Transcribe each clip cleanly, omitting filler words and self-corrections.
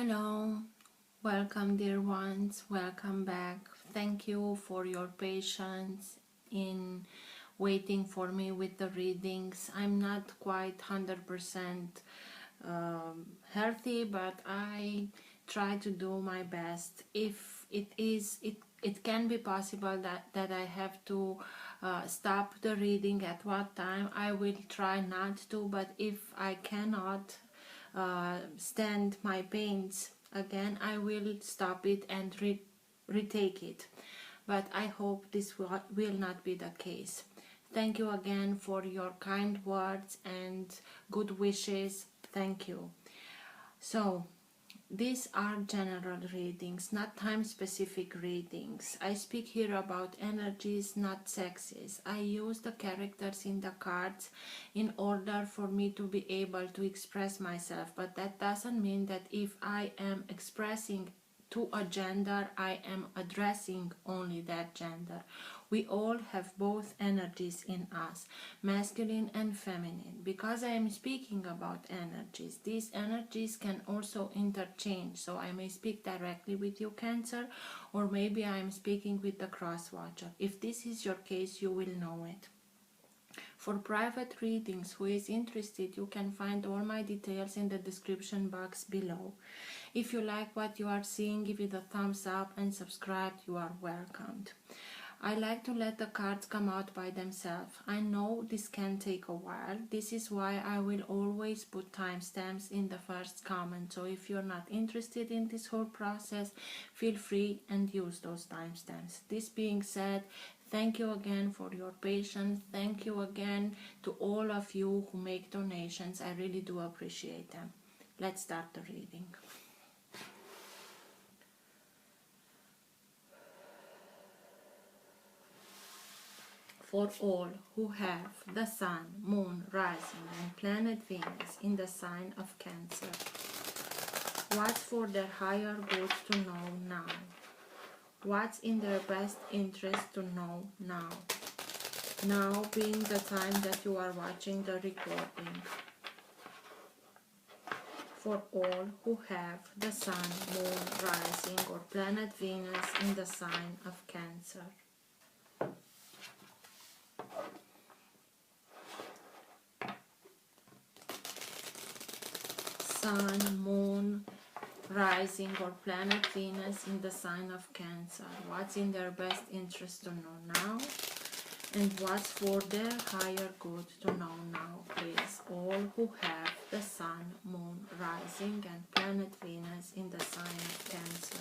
Hello, welcome dear ones, welcome back. Thank you for your patience in waiting for me with the readings. I'm not quite 100% healthy, but I try to do my best. If it can be possible that I have to stop the reading at what time, I will try not to, but if I cannot stand my pains again, I will stop it and retake it, but I hope this will not be the case. Thank you again for your kind words and good wishes. Thank you. So these are general readings, not time-specific readings. I speak here about energies, not sexes. I use the characters in the cards in order for me to be able to express myself, but that doesn't mean that if I am expressing to a gender, I am addressing only that gender. We all have both energies in us, masculine and feminine. Because I am speaking about energies, these energies can also interchange. So I may speak directly with you, Cancer, or maybe I am speaking with the cross watcher. If this is your case, you will know it. For private readings, who is interested, you can find all my details in the description box below. If you like what you are seeing, give it a thumbs up and subscribe. You are welcomed. I like to let the cards come out by themselves. I know this can take a while. This is why I will always put timestamps in the first comment. So if you're not interested in this whole process, feel free and use those timestamps. This being said, thank you again for your patience. Thank you again to all of you who make donations. I really do appreciate them. Let's start the reading. For all who have the Sun, Moon, Rising and Planet Venus in the sign of Cancer, what's for their higher good to know now? What's in their best interest to know now? Now being the time that you are watching the recording. For all who have the Sun, Moon, Rising or Planet Venus in the sign of Cancer. Sun, Moon, Rising or Planet Venus in the sign of Cancer. What's in their best interest to know now? And what's for their higher good to know now, please? All who have the Sun, Moon, Rising and Planet Venus in the sign of Cancer.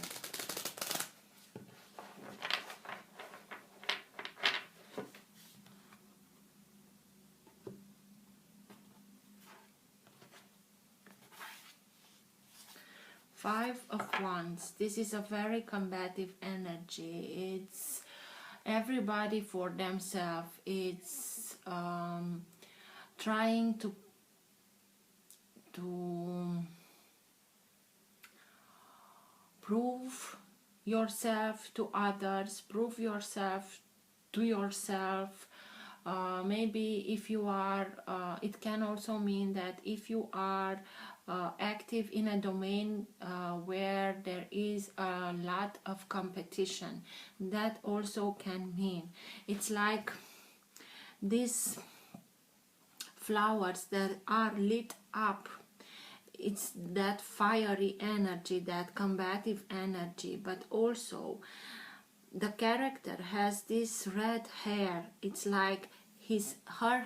Five of Wands. This is a very combative energy. It's everybody for themselves. It's trying to prove yourself to others, prove yourself to yourself. Maybe if you are, it can also mean that if you are active in a domain where there is a lot of competition, that also can mean. It's like these flowers that are lit up. It's that fiery energy, that combative energy, but also the character has this red hair. It's like her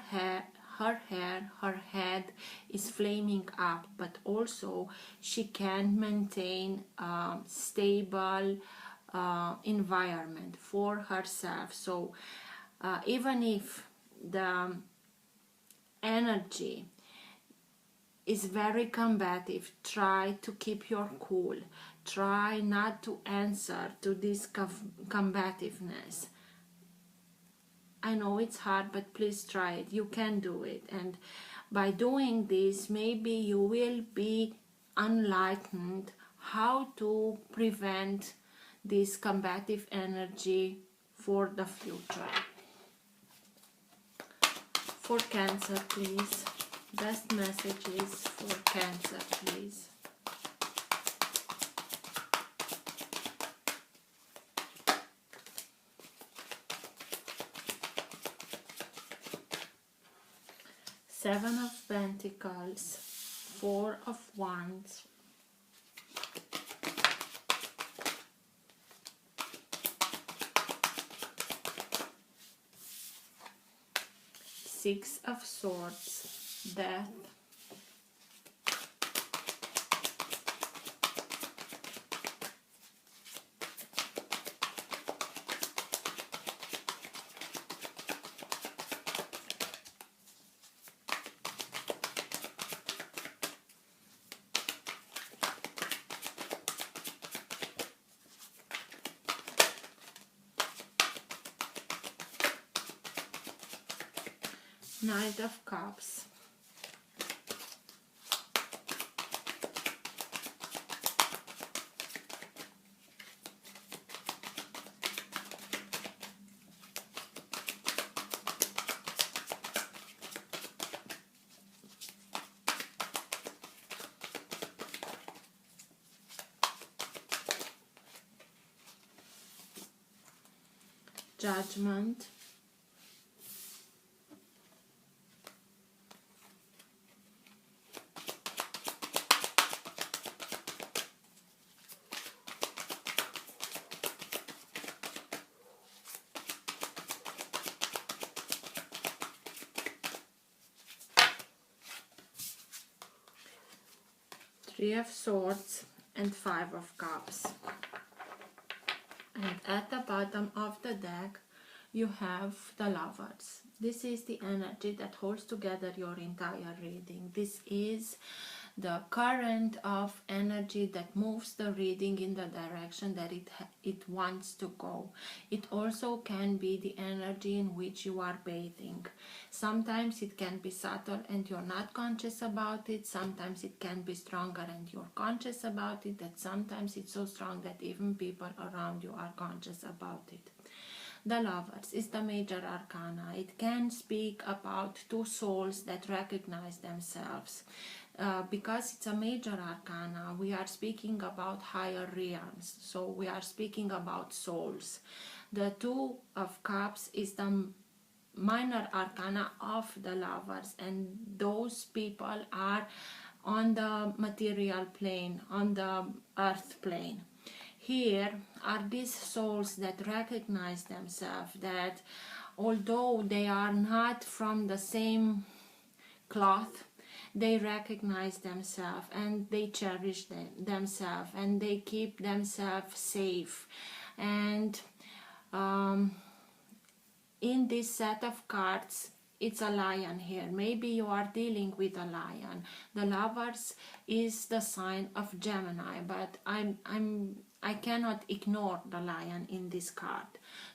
head is flaming up, but also she can maintain a stable environment for herself. So even if the energy is very combative, try to keep your cool. Try not to answer to this combativeness. I know it's hard, but please try it. You can do it. And by doing this, maybe you will be enlightened how to prevent this combative energy for the future. For Cancer, please. Best messages for Cancer, please. Seven of Pentacles, Four of Wands, Six of Swords, Death, Knight of Cups, Judgment, Three of Swords, and Five of Cups. And at the bottom of the deck you have the Lovers. This is the energy that holds together your entire reading. This is the current of energy that moves the reading in the direction that it wants to go. It also can be the energy in which you are bathing. Sometimes it can be subtle and you're not conscious about it. Sometimes it can be stronger and you're conscious about it. That sometimes it's so strong that even people around you are conscious about it. The Lovers is the major arcana. It can speak about two souls that recognize themselves. Because it's a major arcana, we are speaking about higher realms. So we are speaking about souls. The Two of Cups is the minor arcana of the Lovers, and those people are on the material plane, on the earth plane. Here are these souls that recognize themselves, that although they are not from the same cloth, they recognize themselves and they cherish themselves and they keep themselves safe. And in this set of cards, it's a lion here. Maybe you are dealing with a lion. The Lovers is the sign of Gemini, but I cannot ignore the lion in this card.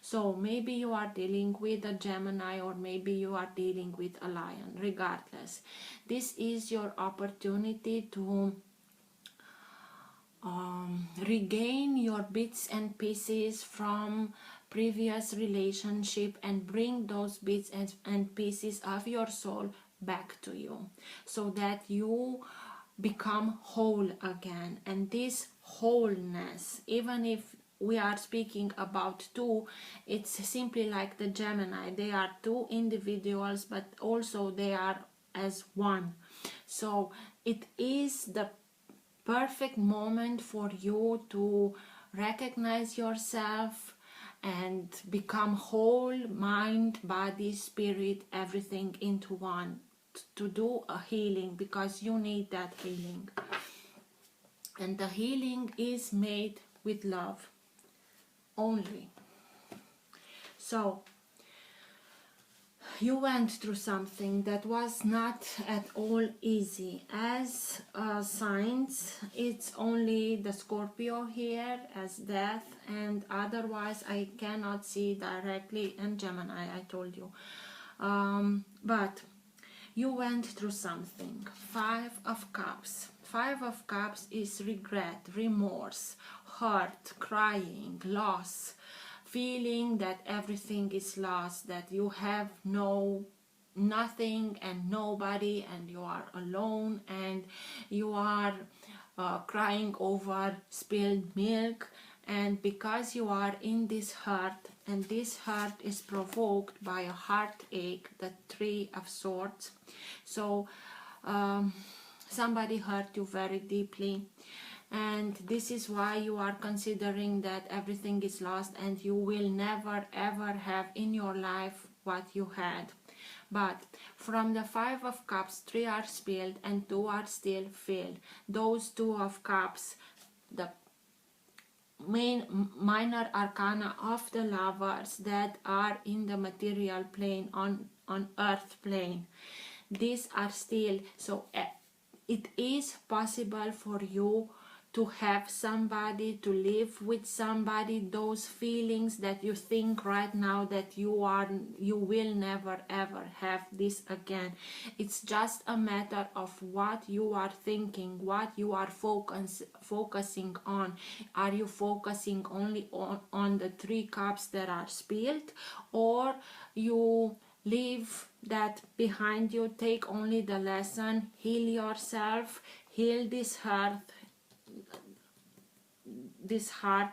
So maybe you are dealing with a Gemini, or maybe you are dealing with a lion. Regardless, this is your opportunity to regain your bits and pieces from previous relationship and bring those bits and pieces of your soul back to you, so that you become whole again. And this wholeness, even if we are speaking about two, it's simply like the Gemini. They are two individuals, but also they are as one. So it is the perfect moment for you to recognize yourself and become whole, mind, body, spirit, everything into one, to do a healing, because you need that healing. And the healing is made with love only. So you went through something that was not at all easy. As signs, it's only the Scorpio here as death, and otherwise I cannot see directly, and Gemini, I told you. But you went through something. Five of Cups. Five of Cups is regret, remorse, hurt, crying, loss, feeling that everything is lost, that you have nothing and nobody, and you are alone, and you are crying over spilled milk. And because you are in this hurt, and this hurt is provoked by a heartache, the Three of Swords. So somebody hurt you very deeply, and this is why you are considering that everything is lost and you will never ever have in your life what you had. But from the Five of Cups, 3 are spilled and 2 are still filled. Those 2 of Cups, the minor arcana of the Lovers that are in the material plane, on earth plane, these are still, so it is possible for you to have somebody, to live with somebody, those feelings that you think right now that you will never ever have this again. It's just a matter of what you are thinking, what you are focusing on. Are you focusing only on the 3 cups that are spilled, or you leave that behind you, take only the lesson, heal yourself, heal this heart,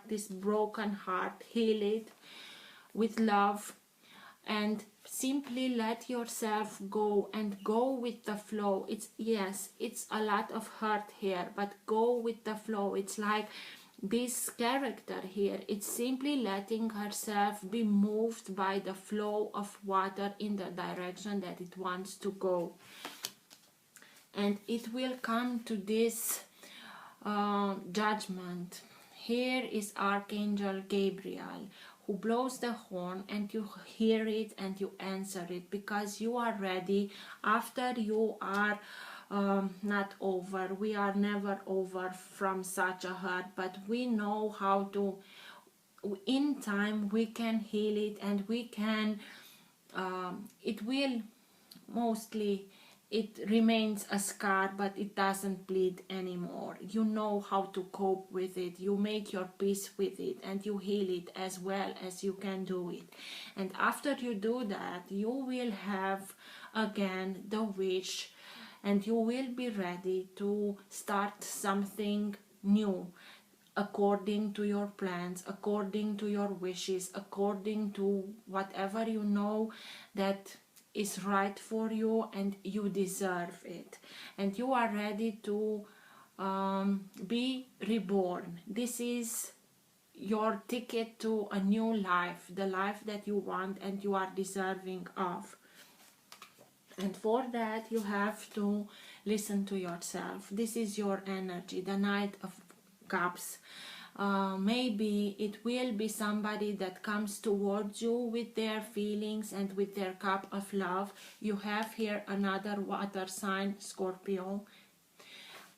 this broken heart, heal it with love, and simply let yourself go and go with the flow. It's a lot of hurt here, but go with the flow. It's like this character here, it's simply letting herself be moved by the flow of water in the direction that it wants to go, and it will come to this judgment. Here is Archangel Gabriel, who blows the horn, and you hear it and you answer it, because you are ready. After you are not over, we are never over from such a hurt, but we know how to, in time we can heal it, and we can it will mostly, it remains a scar, but it doesn't bleed anymore. You know how to cope with it, you make your peace with it, and you heal it as well as you can do it. And after you do that, you will have again the wish, and you will be ready to start something new, according to your plans, according to your wishes, according to whatever you know that is right for you and you deserve it, and you are ready to be reborn. This is your ticket to a new life, the life that you want and you are deserving of. And for that you have to listen to yourself. This is your energy, the Knight of Cups. Maybe it will be somebody that comes towards you with their feelings and with their cup of love. You have here another water sign, Scorpio.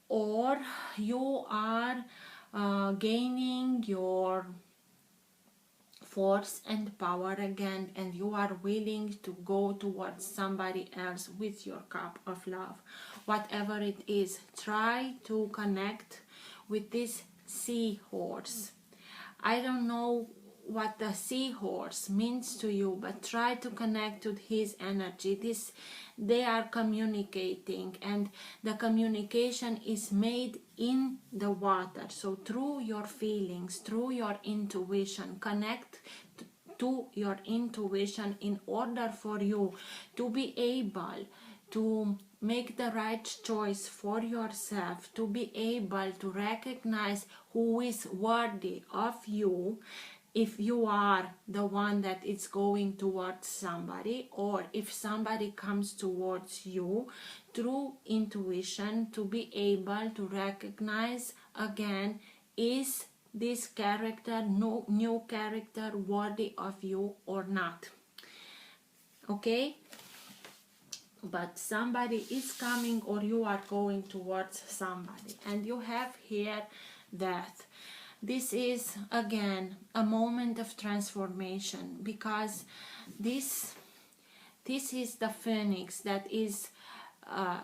Or you are gaining your force and power again, and you are willing to go towards somebody else with your cup of love. Whatever it is, try to connect with this seahorse. I don't know what the seahorse means to you, but try to connect with his energy. They are communicating, and the communication is made in the water. So through your feelings, through your intuition, connect to your intuition in order for you to be able to make the right choice for yourself, to be able to recognize who is worthy of you, if you are the one that is going towards somebody, or if somebody comes towards you, through intuition, to be able to recognize again, is this character, new character, worthy of you or not. Okay? But somebody is coming, or you are going towards somebody, and you have here death. This is again a moment of transformation, because this is the phoenix that is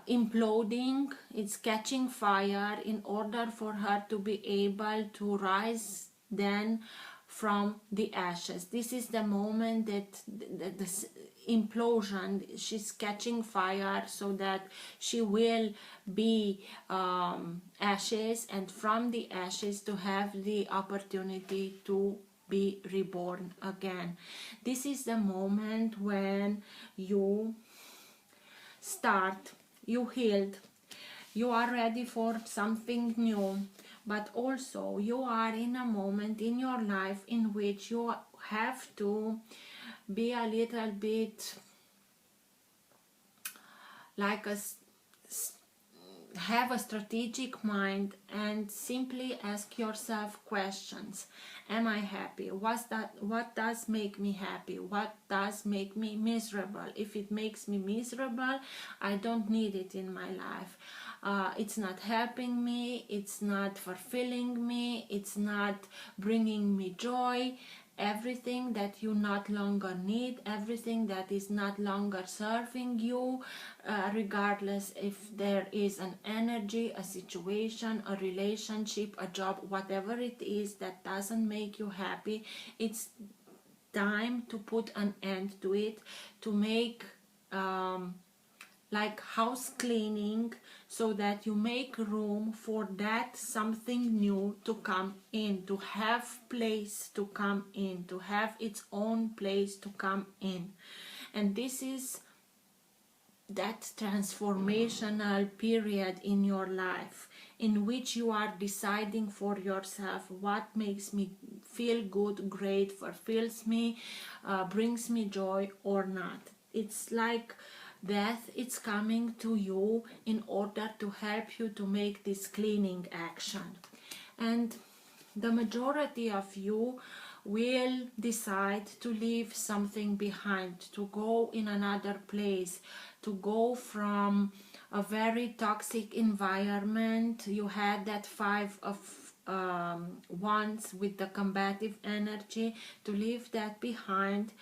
imploding. It's catching fire in order for her to be able to rise then from the ashes. This is the moment that the implosion, she's catching fire, so that she will be ashes, and from the ashes to have the opportunity to be reborn again. This is the moment when you start, you healed, you are ready for something new, but also you are in a moment in your life in which you have to be a little bit like have a strategic mind and simply ask yourself questions. Am I happy? What does make me happy? What does make me miserable? If it makes me miserable, I don't need it in my life. It's not helping me, it's not fulfilling me, it's not bringing me joy. Everything that you not longer need, everything that is not longer serving you, regardless if there is an energy, a situation, a relationship, a job, whatever it is that doesn't make you happy, it's time to put an end to it, to make like house cleaning, so that you make room for that something new to come in, to have place to come in, to have its own place to come in. And this is that transformational period in your life in which you are deciding for yourself what makes me feel good, great, fulfills me, brings me joy or not. It's like death, it's coming to you in order to help you to make this cleaning action. And the majority of you will decide to leave something behind, to go in another place, to go from a very toxic environment. You had that Five of Wands with the combative energy, to leave that behind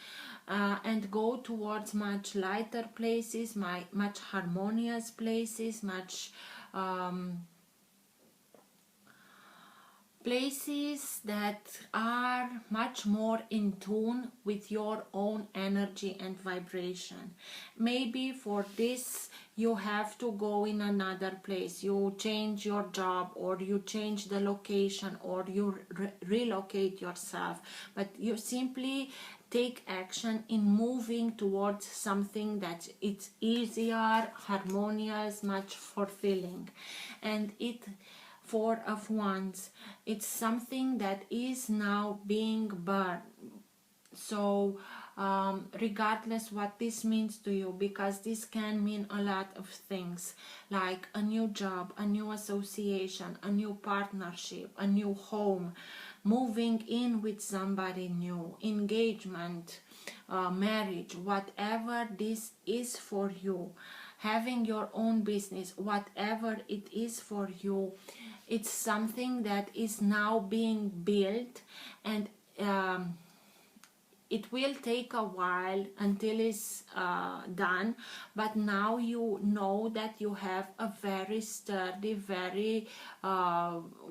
and go towards much lighter places, much harmonious places, much places that are much more in tune with your own energy and vibration. Maybe for this you have to go in another place, you change your job, or you change the location, or you relocate yourself, but you simply take action in moving towards something that it's easier, harmonious, much fulfilling. And it Four of Wands, it's something that is now being burned. So regardless what this means to you, because this can mean a lot of things, like a new job, a new association, a new partnership, a new home, moving in with somebody new, engagement, marriage, whatever this is for you, having your own business, whatever it is for you, it's something that is now being built, and it will take a while until it's done, but now you know that you have a very sturdy, very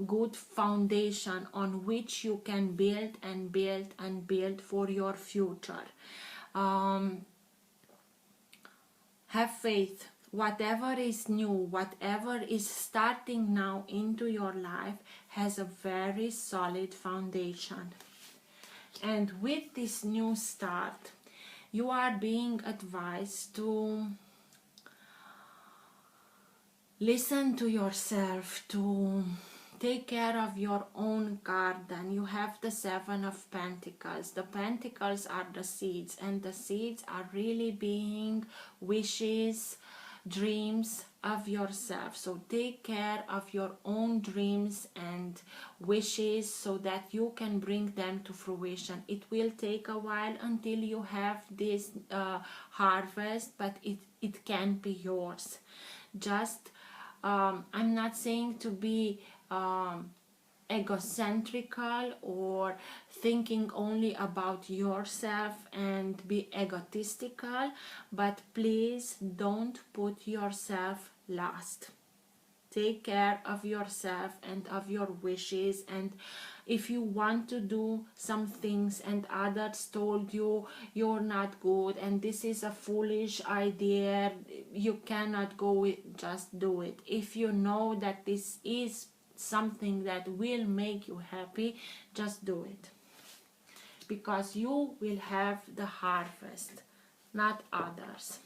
good foundation on which you can build and build and build for your future. Have faith. Whatever is new, whatever is starting now into your life has a very solid foundation. And with this new start, you are being advised to listen to yourself, to take care of your own garden. You have the Seven of Pentacles. The Pentacles are the seeds, and the seeds are really being wishes, dreams of yourself. So take care of your own dreams and wishes so that you can bring them to fruition. It will take a while until you have this harvest, but it can be yours. Just I'm not saying to be egocentrical or thinking only about yourself and be egotistical, but please don't put yourself last. Take care of yourself and of your wishes, and if you want to do some things and others told you you're not good and this is a foolish idea, you cannot go with, just do it. If you know that this is something that will make you happy, just do it. because you will have the harvest, not others.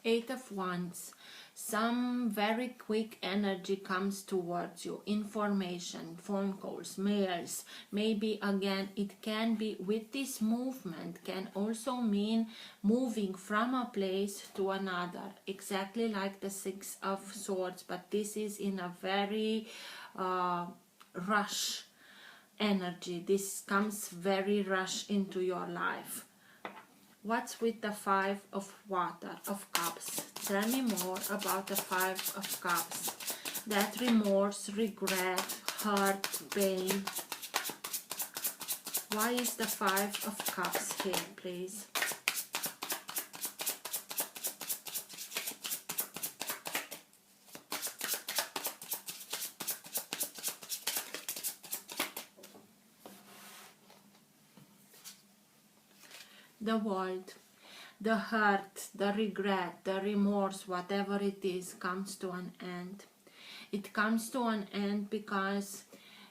Eight of Wands. Some very quick energy comes towards you. Information, phone calls, mails. Maybe again it can be with this movement, can also mean moving from a place to another. Exactly like the Six of Swords, but this is in a very rush energy. This comes very rush into your life. What's with the Five of Cups? Tell me more about the Five of Cups. That remorse, regret, hurt, pain. Why is the Five of Cups here, please? The World, the hurt, the regret, the remorse, whatever it is, comes to an end. It comes to an end because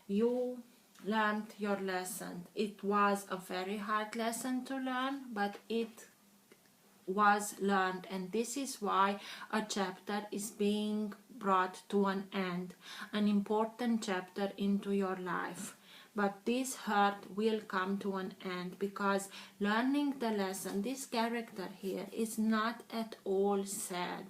you learned your lesson. It was a very hard lesson to learn, but it was learned, and this is why a chapter is being brought to an end, an important chapter into your life. But this hurt will come to an end because learning the lesson, this character here is not at all sad.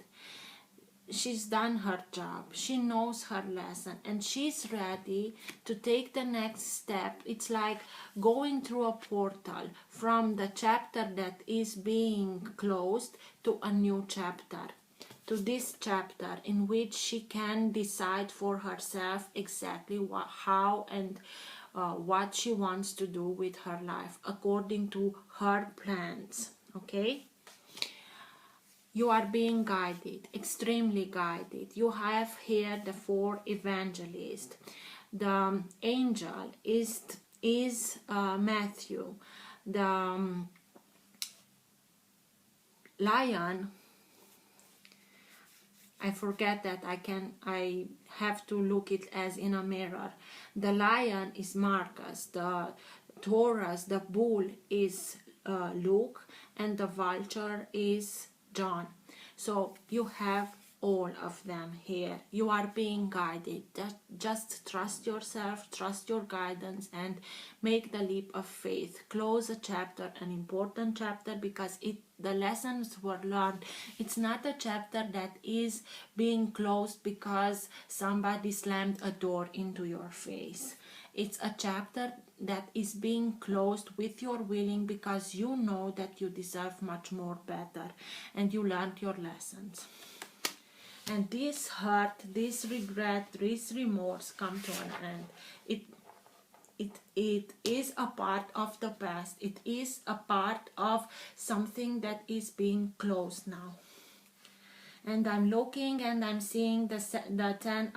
She's done her job, she knows her lesson, and she's ready to take the next step. It's like going through a portal from the chapter that is being closed to a new chapter, to this chapter in which she can decide for herself exactly how and what she wants to do with her life according to her plans. Okay? You are being guided, extremely guided. You have here the Four Evangelists. The angel is Matthew. The lion, I forget that I have to look it as in a mirror. The lion is Marcus. The Taurus, the bull, is Luke, and the vulture is John. So you have all of them here. You are being guided. Just trust yourself, trust your guidance, and make the leap of faith. Close a chapter, an important chapter, because the lessons were learned. It's not a chapter that is being closed because somebody slammed a door into your face. It's a chapter that is being closed with your willing because you know that you deserve much more better and you learned your lessons. And this hurt, this regret, this remorse come to an end. It is a part of the past. It is a part of something that is being closed now. And I'm looking and I'm seeing the Ten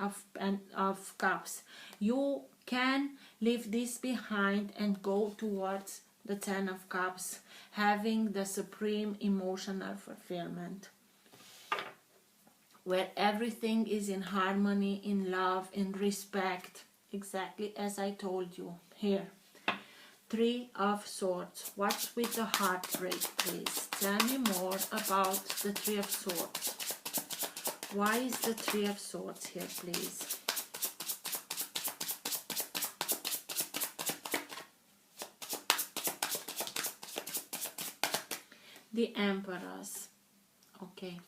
of Cups. You can leave this behind and go towards the Ten of Cups, having the supreme emotional fulfillment, where everything is in harmony, in love, in respect, exactly as I told you here. Three of Swords. What's with the heartbreak, please? Tell me more about the Three of Swords. Why is the Three of Swords here, please? The Emperors. Okay.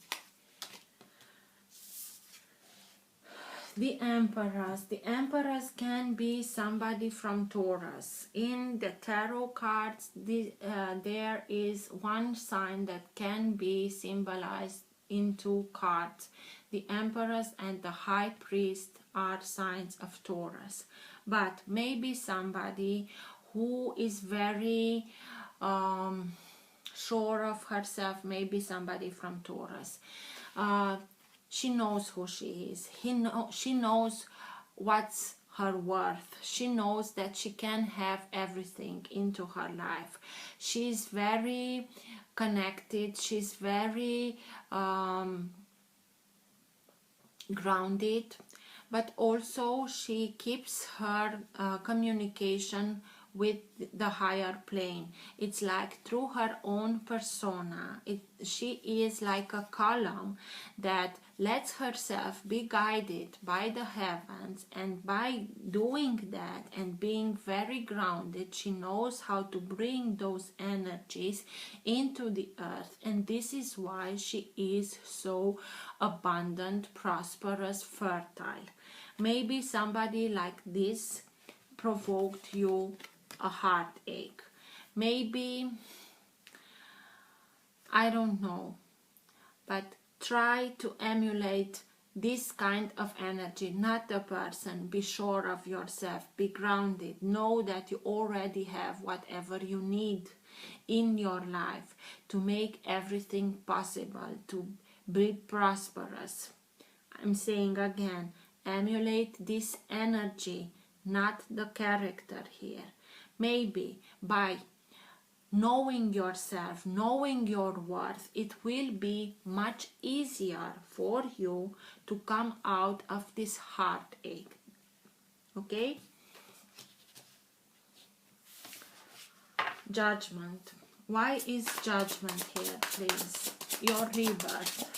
The Emperors can be somebody from Taurus. In the tarot cards, there is one sign that can be symbolized in two cards. The Emperors and the High Priest are signs of Taurus. But maybe somebody who is very sure of herself, maybe somebody from Taurus. She knows who she is. She knows what's her worth. She knows that she can have everything into her life. She's very connected. She's very grounded, but also she keeps her communication with the higher plane. It's like through her own persona. She is like a column that lets herself be guided by the heavens, and by doing that and being very grounded, she knows how to bring those energies into the earth. And this is why she is so abundant, prosperous, fertile. Maybe somebody like this provoked you a heartache. Maybe, I don't know, but try to emulate this kind of energy, not the person. Be sure of yourself, be grounded, know that you already have whatever you need in your life to make everything possible, to be prosperous. I'm saying again, emulate this energy, not the character here. Maybe by knowing yourself, knowing your worth, it will be much easier for you to come out of this heartache. Okay? Judgment. Why is judgment here, please? Your rebirth.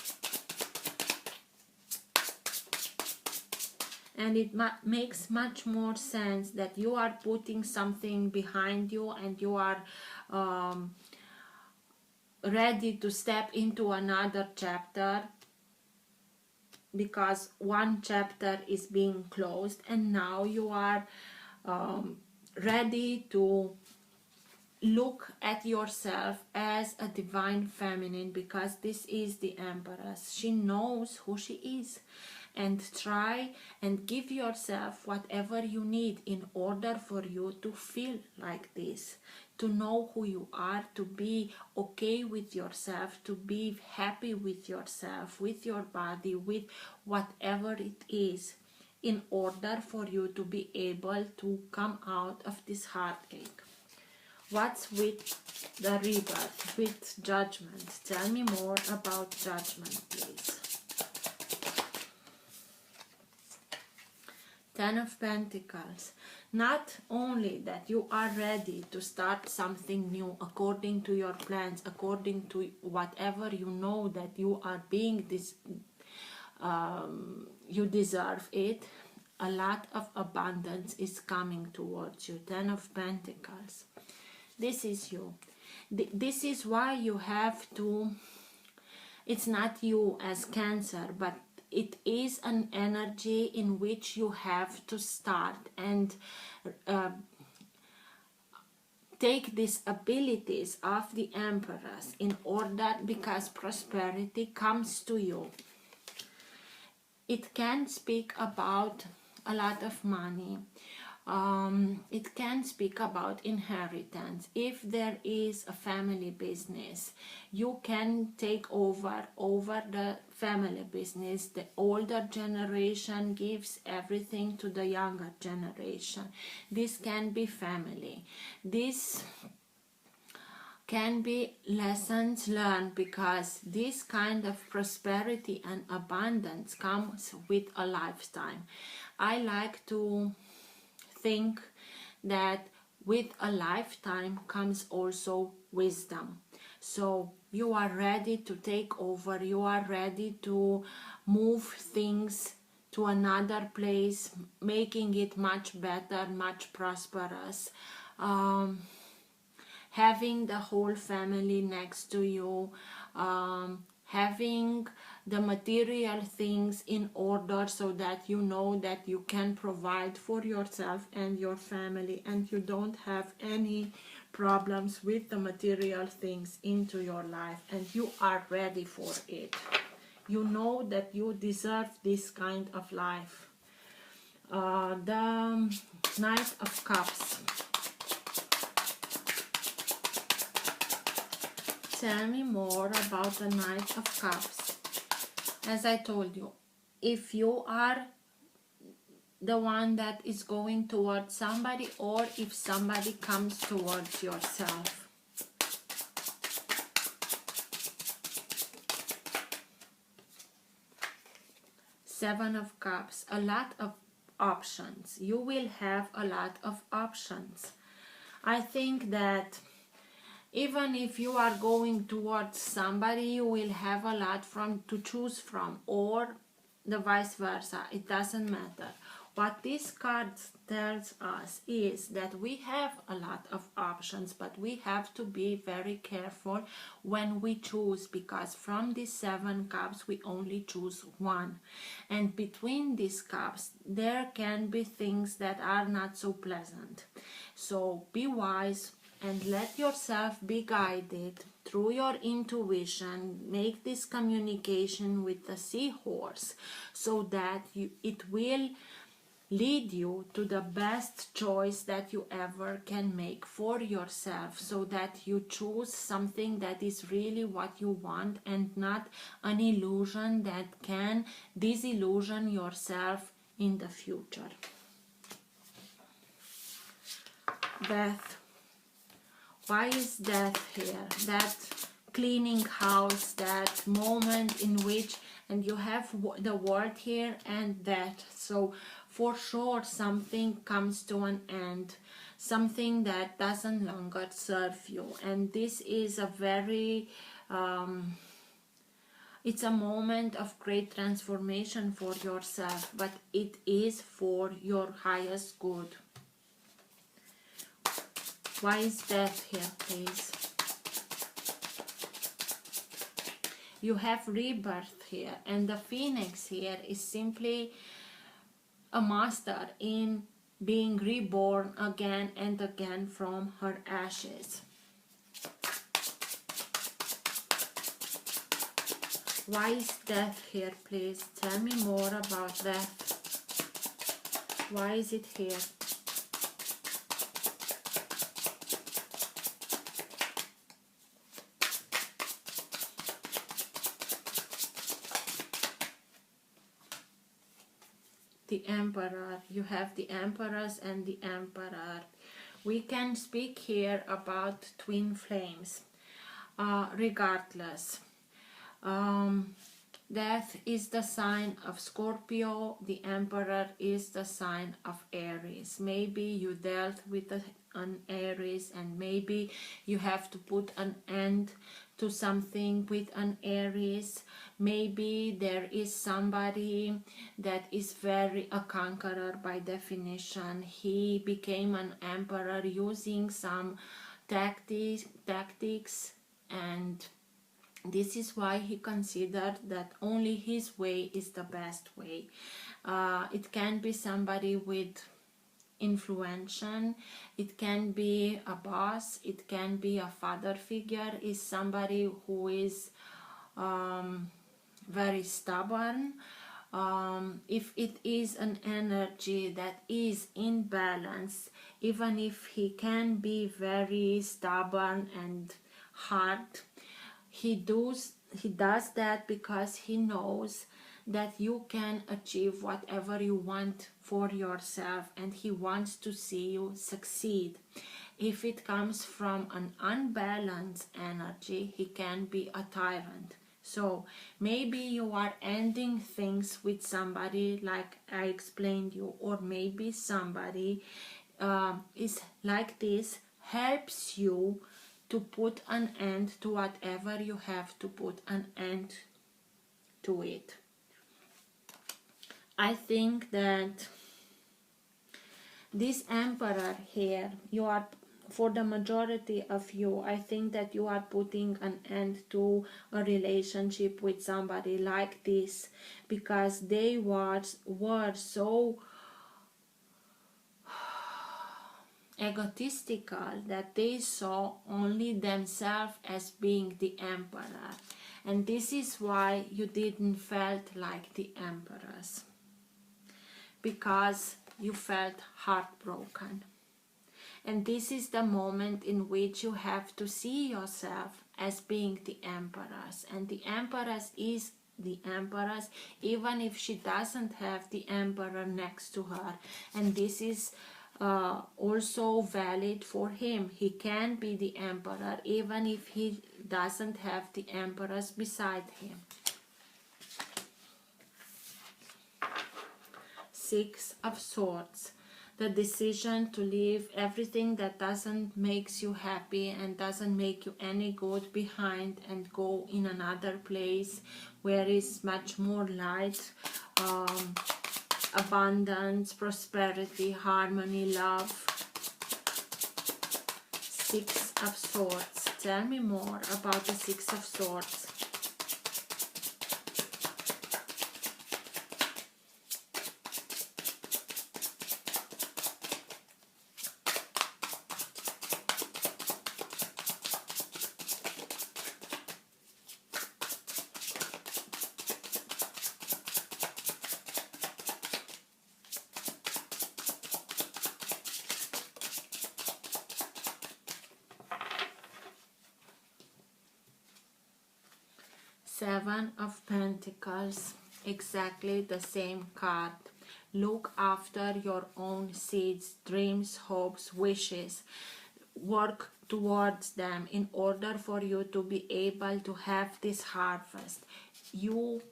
And it makes much more sense that you are putting something behind you and you are ready to step into another chapter, because one chapter is being closed and now you are ready to look at yourself as a divine feminine, because this is the Empress. She knows who she is. And try and give yourself whatever you need in order for you to feel like this, to know who you are, to be okay with yourself, to be happy with yourself, with your body, with whatever it is, in order for you to be able to come out of this heartache. What's with the rebirth, with judgment? Tell me more about judgment, please. Ten of Pentacles. Not only that you are ready to start something new according to your plans, according to whatever you know that you are being this, you deserve it. A lot of abundance is coming towards you. Ten of Pentacles. This is you. This is why you have to, it's not you as Cancer, but it is an energy in which you have to start and take these abilities of the Empress in order, because prosperity comes to you. It can speak about a lot of money. It can speak about inheritance. If there is a family business, you can take over the family business. The older generation gives everything to the younger generation. This can be family. This can be lessons learned, because this kind of prosperity and abundance comes with a lifetime. I like to think that with a lifetime comes also wisdom. So you are ready to take over, you are ready to move things to another place, making it much better, much prosperous, having the whole family next to you, having the material things in order so that you know that you can provide for yourself and your family, and you don't have any problems with the material things into your life, and you are ready for it. You know that you deserve this kind of life. The Knight of Cups. Tell me more about the Knight of Cups. As I told you, if you are the one that is going towards somebody, or if somebody comes towards yourself. Seven of Cups, a lot of options. You will have a lot of options. I think that even if you are going towards somebody, you will have a lot to choose from, or the vice versa. It doesn't matter. What this card tells us is that we have a lot of options, but we have to be very careful when we choose, because from these 7 cups we only choose one, and between these cups there can be things that are not so pleasant. So be wise and let yourself be guided through your intuition. Make this communication with the seahorse so that it will lead you to the best choice that you ever can make for yourself, so that you choose something that is really what you want and not an illusion that can disillusion yourself in the future. Death. Why is death here? That cleaning house, that moment in which, and you have the word here and that. So for sure something comes to an end, something that doesn't longer serve you. And this is a very, it's a moment of great transformation for yourself, but it is for your highest good. Why is death here, please? You have rebirth here, and the phoenix here is simply a master in being reborn again and again from her ashes. Why is death here, please? Tell me more about death. Why is it here? The Emperor. You have the Empress and the Emperor. We can speak here about twin flames. Regardless, death is the sign of Scorpio. The Emperor is the sign of Aries. Maybe you dealt with an Aries, and maybe you have to put an end to something with an Aries. Maybe there is somebody that is a conqueror by definition. He became an emperor using some tactics, and this is why he considered that only his way is the best way. It can be somebody with influential, it can be a boss, it can be a father figure, is somebody who is very stubborn. If it is an energy that is in balance, even if he can be very stubborn and hard, he does that because he knows that you can achieve whatever you want for yourself, and he wants to see you succeed. If it comes from an unbalanced energy, he can be a tyrant. So maybe you are ending things with somebody like I explained you, or maybe somebody is like this, helps you to put an end to whatever you have to put an end to it. I think that this Emperor here, you are, for the majority of you, I think that you are putting an end to a relationship with somebody like this, because they were so egotistical that they saw only themselves as being the emperor, and this is why you didn't felt like the empress, because you felt heartbroken. And this is the moment in which you have to see yourself as being the empress, and the empress is the Empress, even if she doesn't have the Emperor next to her. And this is also valid for him. He can be the Emperor even if he doesn't have the Empress beside him. Six of Swords. The decision to leave everything that doesn't makes you happy and doesn't make you any good behind and go in another place where is much more light, abundance, prosperity, harmony, love. Six of Swords. Tell me more about the Six of Swords. Seven of Pentacles, exactly the same card. Look after your own seeds, dreams, hopes, wishes. Work towards them in order for you to be able to have this harvest. You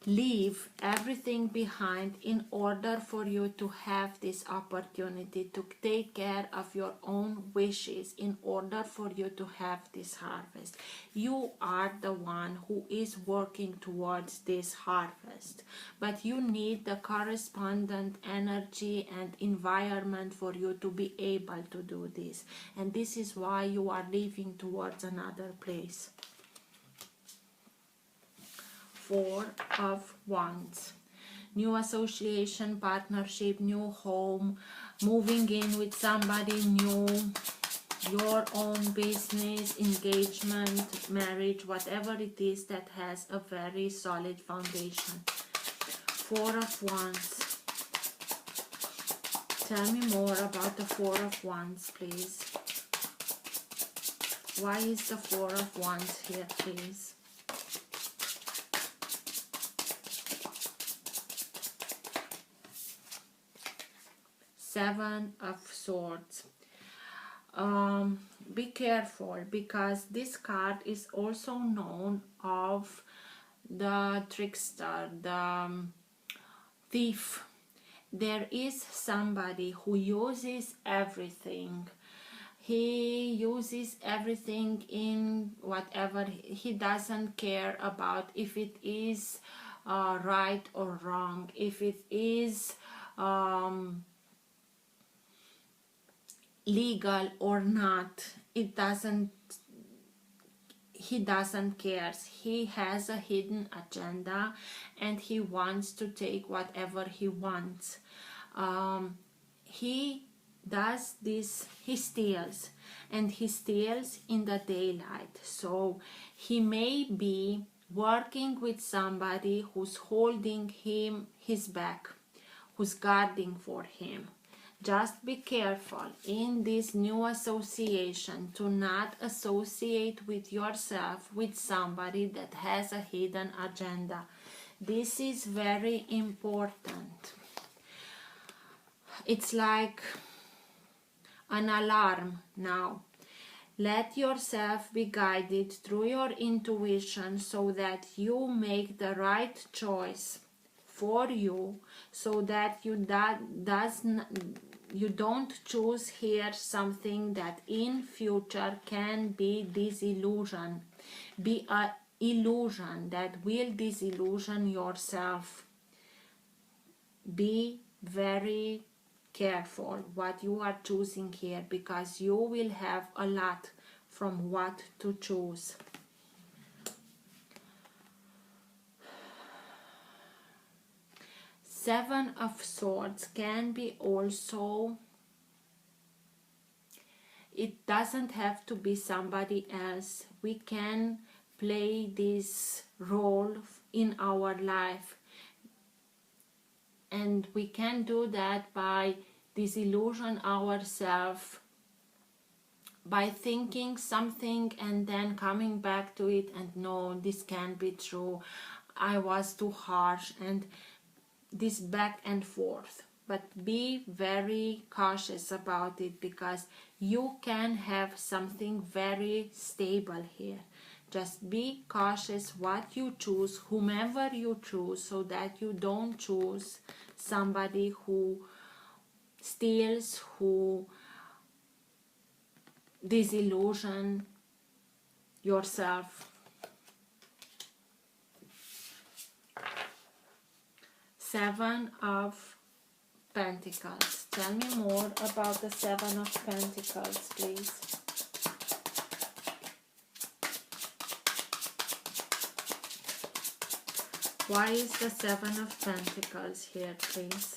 leave everything behind in order for you to have this opportunity to take care of your own wishes in order for you to have this harvest. You are the one who is working towards this harvest, but you need the correspondent energy and environment for you to be able to do this, and this is why you are leaving towards another place. Four of Wands. New association, partnership, new home, moving in with somebody new, your own business, engagement, marriage, whatever it is that has a very solid foundation. Four of Wands. Tell me more about the Four of Wands, please. Why is the Four of Wands here, please? Seven of Swords. Be careful, because this card is also known of the trickster, the thief. There is somebody who uses everything. He uses everything in whatever. He doesn't care about if it is right or wrong, if it is legal or not. It doesn't, he doesn't care. He has a hidden agenda and he wants to take whatever he wants. He does this, he steals, and he steals in the daylight. So he may be working with somebody who's holding him his back, who's guarding for him. Just be careful in this new association to not associate with yourself with somebody that has a hidden agenda. This is very important. It's like an alarm now. Let yourself be guided through your intuition so that you make the right choice for you, so that you don't choose here something that in future can be disillusion, be a illusion that will disillusion yourself. Be very careful what you are choosing here, because you will have a lot from what to choose. Seven of Swords can be also, it doesn't have to be somebody else. We can play this role in our life, and we can do that by disillusion ourselves, by thinking something and then coming back to it and no, this can't be true. I was too harsh, and this back and forth. But be very cautious about it, because you can have something very stable here. Just be cautious what you choose, whomever you choose, so that you don't choose somebody who steals, who disillusion yourself. Seven of Pentacles. Tell me more about the Seven of Pentacles, please. Why is the Seven of Pentacles here, please?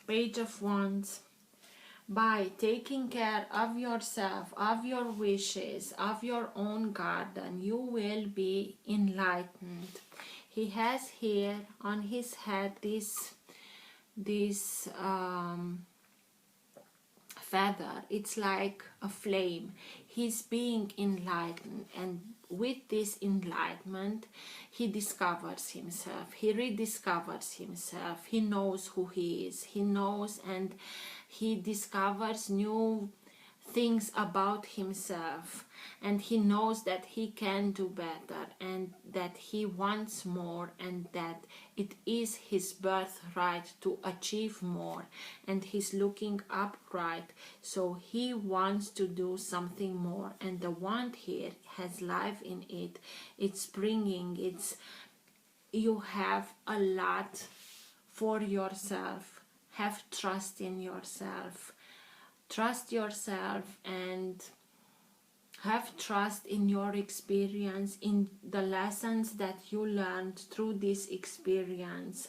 Page of Wands. By taking care of yourself, of your wishes, of your own garden, you will be enlightened. He has here on his head this feather. It's like a flame. He's being enlightened, and with this enlightenment he discovers himself, he rediscovers himself, he knows who he is, he knows, and he discovers new things about himself, and he knows that he can do better, and that he wants more, and that it is his birthright to achieve more, and he's looking upright, so he wants to do something more. And the wand here has life in it. It's bringing, you have a lot for yourself. Have trust in yourself. Trust yourself, and have trust in your experience, in the lessons that you learned through this experience,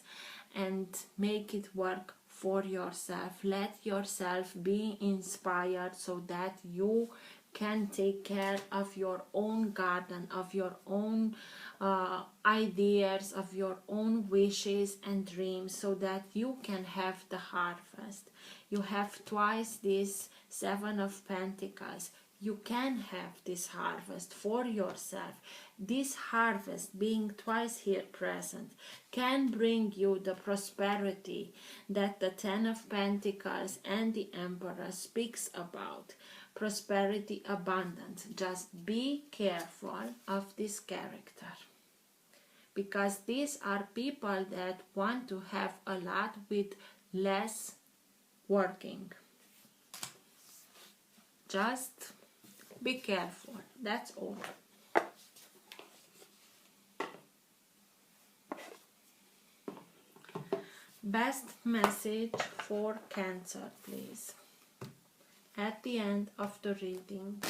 and make it work for yourself. Let yourself be inspired, so that you can take care of your own garden, of your own ideas, of your own wishes and dreams, so that you can have the harvest. You have twice this Seven of Pentacles. You can have this harvest for yourself. This harvest, being twice here present, can bring you the prosperity that the Ten of Pentacles and the Emperor speaks about. Prosperity, abundance. Just be careful of this character, because these are people that want to have a lot with less working. Just be careful, that's all. Best message for Cancer, please, at the end of the reading.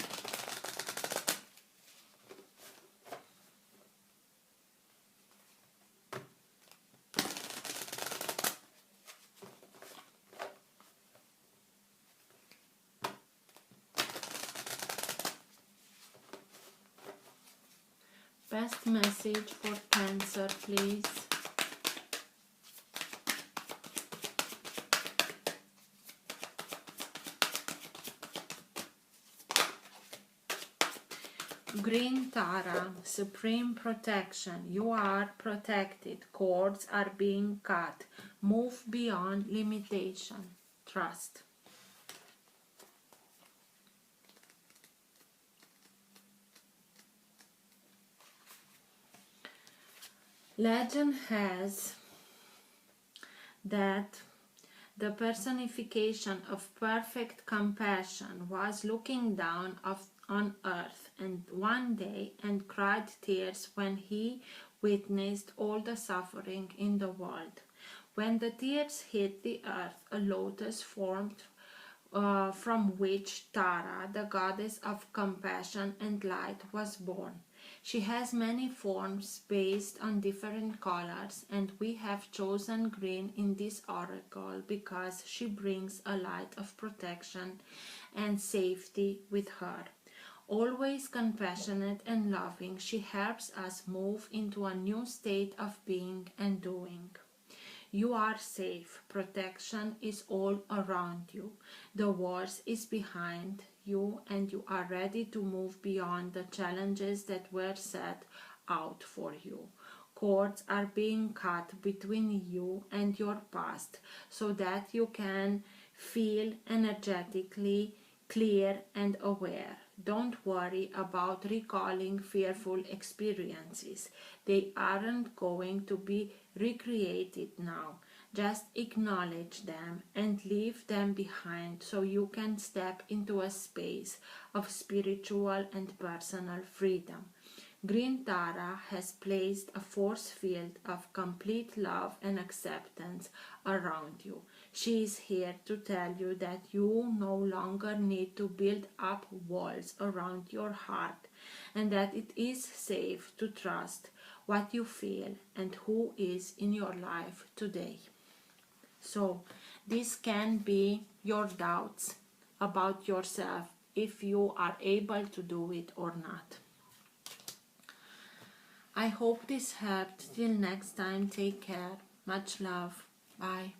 Best message for Cancer, please. Green Tara, supreme protection. You are protected. Cords are being cut. Move beyond limitation. Trust. Legend has that the personification of perfect compassion was looking down on earth and one day and cried tears when he witnessed all the suffering in the world. When the tears hit the earth, a lotus formed from which Tara, the goddess of compassion and light, was born. She has many forms based on different colors, and we have chosen green in this oracle because she brings a light of protection and safety with her. Always compassionate and loving, she helps us move into a new state of being and doing. You are safe. Protection is all around you. The worst is behind you, and you are ready to move beyond the challenges that were set out for you. Cords are being cut between you and your past so that you can feel energetically clear and aware. Don't worry about recalling fearful experiences. They aren't going to be recreated now. Just acknowledge them and leave them behind so you can step into a space of spiritual and personal freedom. Green Tara has placed a force field of complete love and acceptance around you. She is here to tell you that you no longer need to build up walls around your heart, and that it is safe to trust what you feel and who is in your life today. So, this can be your doubts about yourself, if you are able to do it or not. I hope this helped. Till next time, take care. Much love. Bye.